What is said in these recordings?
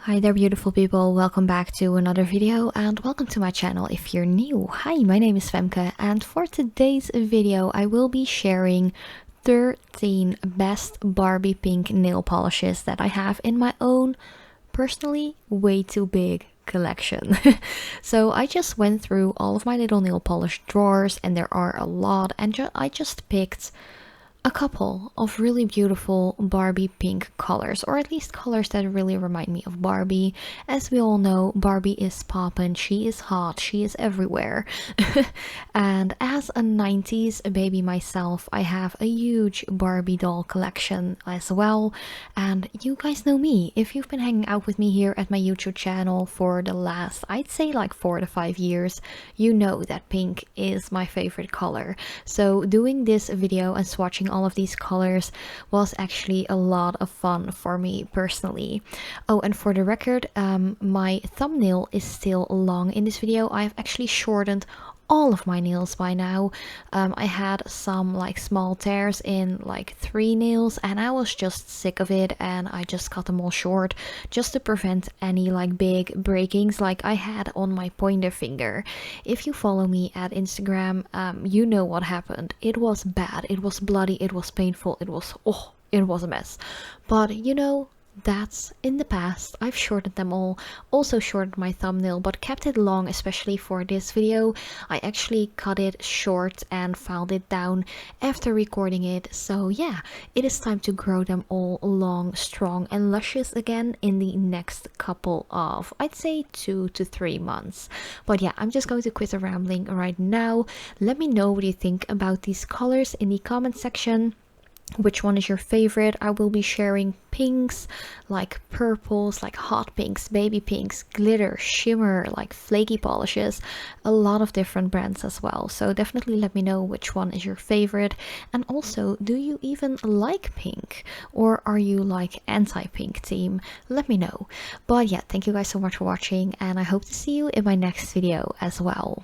Hi there beautiful people, welcome back to another video and welcome to my channel if you're new. Hi, my name is Femke and for today's video I will be sharing 13 best Barbie pink nail polishes that I have in my own, personally way too big collection. So I just went through all of my little nail polish drawers and there are a lot, and I just picked a couple of really beautiful Barbie pink colors, or at least colors that really remind me of Barbie. As we all know, Barbie is poppin', she is hot, she is everywhere. And as a 90s baby myself, I have a huge Barbie doll collection as well. And you guys know me, if you've been hanging out with me here at my YouTube channel for the last, I'd say like 4 to 5 years, you know that pink is my favorite color. So doing this video and swatching all of these colors was actually a lot of fun for me personally. Oh, and for the record, my thumbnail is still long in this video. I've actually shortened all of my nails by now. I had some like small tears in like 3 nails and I was just sick of it, and I just cut them all short just to prevent any like big breakings like I had on my pointer finger. If you follow me at Instagram, you know what happened. It was bad, it was bloody, it was painful, it was a mess. But you know, that's in the past. I've shortened them all, also shortened my thumbnail but kept it long, especially for this video. I actually cut it short and filed it down after recording it. So yeah, it is time to grow them all long, strong and luscious again in the next couple of, I'd say 2 to 3 months. But yeah, I'm just going to quit the rambling right now. Let me know what you think about these colors in the comment section. Which one is your favorite? I will be sharing pinks, like purples, like hot pinks, baby pinks, glitter, shimmer, like flaky polishes, a lot of different brands as well. So definitely let me know which one is your favorite. And also, do you even like pink? Or are you like anti-pink team? Let me know. But yeah, thank you guys so much for watching and I hope to see you in my next video as well.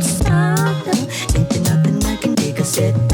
Ain't there nothing I can take a set.